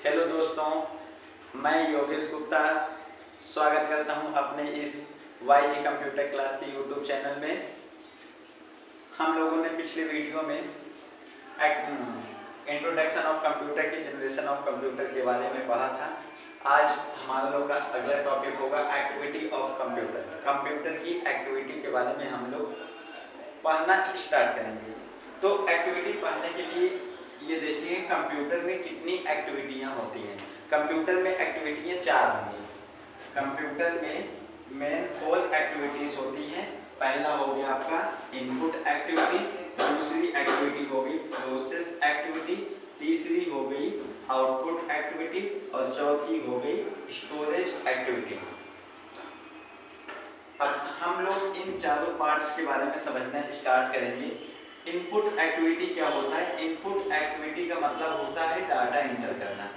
Hello दोस्तों, मैं योगेश गुप्ता स्वागत करता हूं अपने इस YG कंप्यूटर क्लास के यूट्यूब चैनल में। हम लोगों ने पिछले वीडियो में इंट्रोडक्शन ऑफ कंप्यूटर की जनरेशन ऑफ कंप्यूटर के बारे में पढ़ा था। आज हमारा लोग का अगला टॉपिक होगा एक्टिविटी ऑफ कंप्यूटर। कंप्यूटर की एक्टिविटी के बारे में हम लोग पढ़ना स्टार्ट करेंगे। तो एक्टिविटी पढ़ने के लिए ये देखिए कंप्यूटर में कितनी एक्टिविटियां होती हैं। कंप्यूटर में एक्टिविटियां 4 होंगी। कंप्यूटर में मेन 4 एक्टिविटीज होती हैं। पहला हो गया आपका इनपुट एक्टिविटी, दूसरी एक्टिविटी हो गई प्रोसेस एक्टिविटी, तीसरी हो गई आउटपुट एक्टिविटी और चौथी हो गई स्टोरेज एक्टिविटी। अब हम लोग इन चारों पार्ट्स के बारे में समझना स्टार्ट करेंगे। इनपुट एक्टिविटी क्या होता है? इनपुट एक्टिविटी का मतलब होता है डाटा इंटर करना।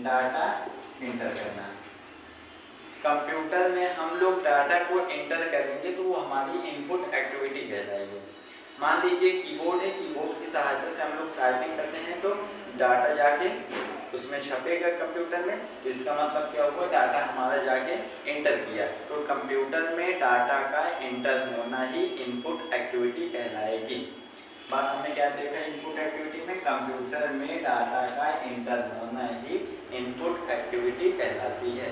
डाटा इंटर करना कंप्यूटर में हम लोग डाटा को इंटर करेंगे तो वो हमारी इनपुट एक्टिविटी कहलाएगी। मान लीजिए कीबोर्ड है, कीबोर्ड की सहायता से हम लोग टाइपिंग करते हैं तो डाटा जाके उसमें छपेगा कंप्यूटर में, तो इसका मतलब क्या हुआ? डाटा हमारा जाके इंटर किया। तो कंप्यूटर में डाटा का इंटर होना ही इनपुट एक्टिविटी कहलाएगी। बात हमने क्या देखा इनपुट एक्टिविटी में? कंप्यूटर में डाटा का इंटर होना ही इनपुट एक्टिविटी कहलाती है।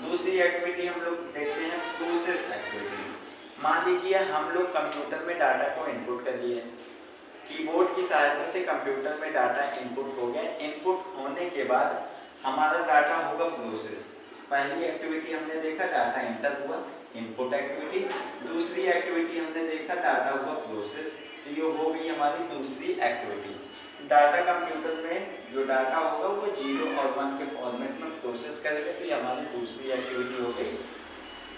दूसरी एक्टिविटी हम लोग देखते हैं प्रोसेस एक्टिविटी। मान लीजिए हम लोग कंप्यूटर में डाटा को इनपुट कर दिए, कीबोर्ड की सहायता से कंप्यूटर में डाटा इनपुट हो गया। इनपुट होने के बाद हमारा डाटा होगा प्रोसेस। पहली एक्टिविटी हमने देखा डाटा इंटर हुआ, इनपुट एक्टिविटी। दूसरी एक्टिविटी हमने देखा डाटा हुआ प्रोसेस, तो ये हो गई हमारी दूसरी एक्टिविटी। डाटा कंप्यूटर में जो डाटा होगा वो 0 और 1 के फॉर्मेट में प्रोसेस करेंगे, तो ये हमारी दूसरी एक्टिविटी हो गई।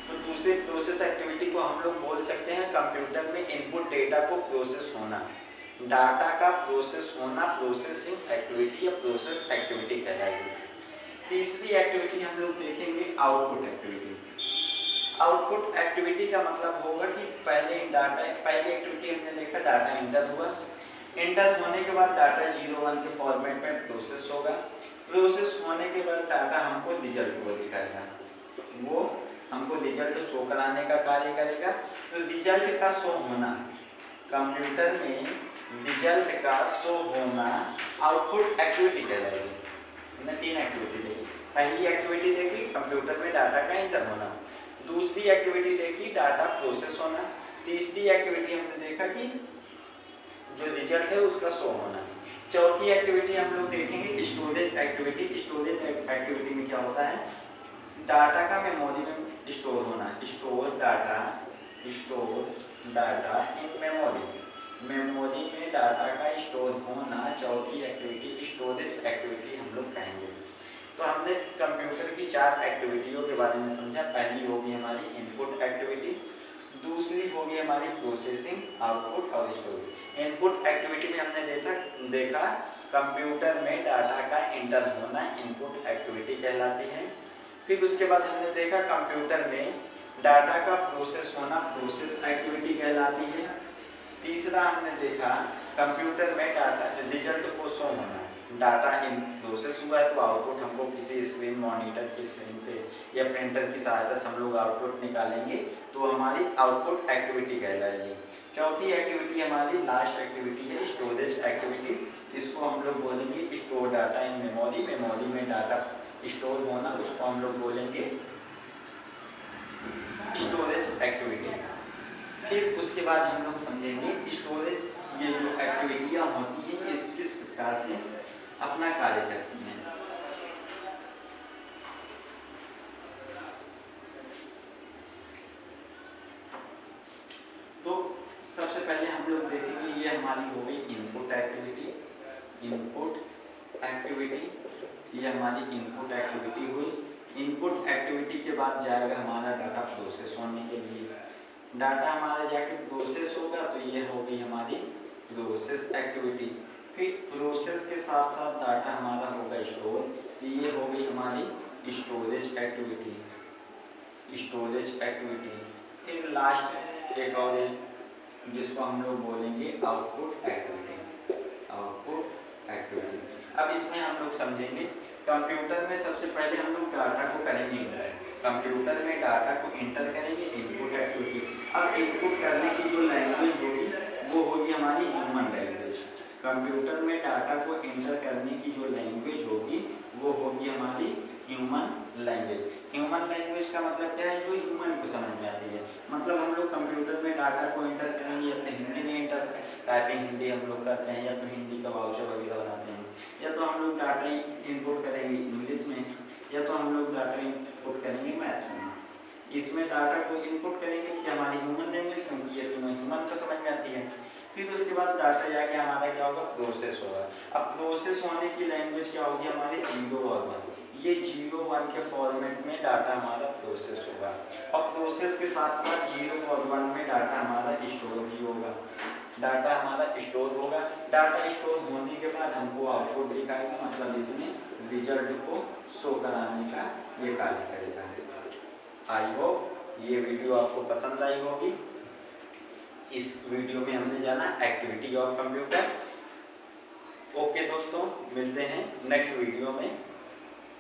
तो दूसरी प्रोसेस एक्टिविटी को हम लोग बोल सकते हैं कंप्यूटर में इनपुट डेटा को प्रोसेस होना। डाटा का प्रोसेस होना प्रोसेसिंग एक्टिविटी या प्रोसेस एक्टिविटी कहलाएगी। तीसरी एक्टिविटी हम लोग देखेंगे आउटपुट एक्टिविटी। आउटपुट एक्टिविटी का मतलब होगा कि पहली एक्टिविटी हमने देखा डाटा इंटर हुआ, इंटर होने के बाद डाटा 0-1 के फॉर्मेट में प्रोसेस होगा। प्रोसेस होने के बाद डाटा हमको रिजल्ट को दिखाएगा, वो हमको रिजल्ट शो कराने का कार्य करेगा। तो रिजल्ट का शो होना कंप्यूटर में, रिजल्ट का शो होना आउटपुट एक्टिविटी कहलाएगी। हमने 3 एक्टिविटी देखी। पहली एक्टिविटी देखी कंप्यूटर में डाटा का इंटर होना, दूसरी एक्टिविटी देखी डाटा प्रोसेस होना, तीसरी एक्टिविटी हमने देखा कि जो रिजल्ट है उसका शो होना। चौथी एक्टिविटी हम लोग देखेंगे स्टोरेज एक्टिविटी। स्टोरेज एक्टिविटी में क्या होता है? डाटा का मेमोरी में स्टोर होना। स्टोर डाटा इन मेमोरी में डाटा का स्टोर होना चौथी एक्टिविटी स्टोरेज एक्टिविटी हम लोग कहेंगे। तो हमने कंप्यूटर की 4 एक्टिविटियों के बारे में समझा। पहली होगी हमारी इनपुट एक्टिविटी, दूसरी होगी हमारी प्रोसेसिंग, आउटपुट और स्टोरेज। इनपुट एक्टिविटी में हमने देखा कंप्यूटर में डाटा का इंटर होना इनपुट एक्टिविटी कहलाती है। फिर उसके बाद हमने देखा कंप्यूटर में डाटा का प्रोसेस होना प्रोसेस एक्टिविटी कहलाती है। तीसरा हमने देखा कंप्यूटर में डाटा रिजल्ट को शो होना। डाटा इन प्रोसेस हुआ है तो आउटपुट हमको किसी स्क्रीन, मॉनिटर की स्क्रीन पे या प्रिंटर की सहायता से हम लोग आउटपुट निकालेंगे, तो हमारी आउटपुट एक्टिविटी कहलाएगी। चौथी एक्टिविटी हमारी लास्ट एक्टिविटी है स्टोरेज एक्टिविटी। इसको हम लोग बोलेंगे store data in memory. Memory में डाटा स्टोर होना उसको हम लोग बोलेंगे स्टोरेज एक्टिविटी। फिर उसके बाद हम लोग समझेंगे स्टोरेज ये जो एक्टिविटियाँ होती हैं इस किस प्रकार से अपना कार्य करती हैं। तो सबसे पहले हम लोग देखेंगे ये हमारी हो गई इनपुट एक्टिविटी। ये हमारी इनपुट एक्टिविटी हुई। इनपुट एक्टिविटी के बाद जाएगा हमारा डाटा प्रोसेस होने के लिए। डाटा हमारा जाके प्रोसेस होगा तो ये हो गई हमारी प्रोसेस एक्टिविटी। फिर प्रोसेस के साथ साथ डाटा हमारा होगा स्टोर, तो ये हो गई हमारी स्टोरेज एक्टिविटी। फिर लास्ट एक और जिसको हम लोग बोलेंगे आउटपुट एक्टिविटी। अब इसमें हम लोग समझेंगे, कंप्यूटर में सबसे पहले हम लोग डाटा को करेंगे इंटर। कंप्यूटर में डाटा को इंटर करेंगे, इनपुट एक्टिविटी। अब इनपुट करने की जो लैंग्वेज होगी वो होगी हमारी ह्यूमन लैंग्वेज। कंप्यूटर में डाटा को इंटर करने की जो लैंग्वेज होगी वो होगी हमारी ह्यूमन लैंग्वेज। ह्यूमन लैंग्वेज का मतलब क्या है, जो ह्यूमन को समझ में आती है। मतलब हम लोग कंप्यूटर में डाटा को इंटर करेंगे, या तो हिंदी में इंटर, टाइपिंग हिंदी हम लोग करते हैं, या तो हिंदी का वाउचर वगैरह बनाते हैं, या तो हम लोग डाटा इनपुट करेंगे इंग्लिश में, या तो हम लोग डाटा इनपुट करेंगे मैथ्स में। इसमें डाटा को इनपुट करेंगे कि हमारी ह्यूमन लैंग्वेज, क्योंकि ये तीनों ह्यूमन को समझ में आती है। फिर उसके बाद डाटा जाके हमारा क्या होगा, प्रोसेस होगा। अब प्रोसेस होने की लैंग्वेज क्या होगी हमारे 0 और 1। ये 0 1 के फॉर्मेट में डाटा हमारा प्रोसेस होगा, और प्रोसेस के साथ साथ 0 और 1 में डाटा हमारा स्टोर भी होगा। डाटा हमारा स्टोर होगा। डाटा स्टोर होने के बाद हमको आउटपुट दिखाएगा, मतलब इसमें रिजल्ट को शो कराने का ये कार्य करेगा। आई होप ये वीडियो आपको पसंद आई होगी। इस वीडियो में हमने जाना एक्टिविटी ऑफ कंप्यूटर। ओके दोस्तों, मिलते हैं नेक्स्ट वीडियो में।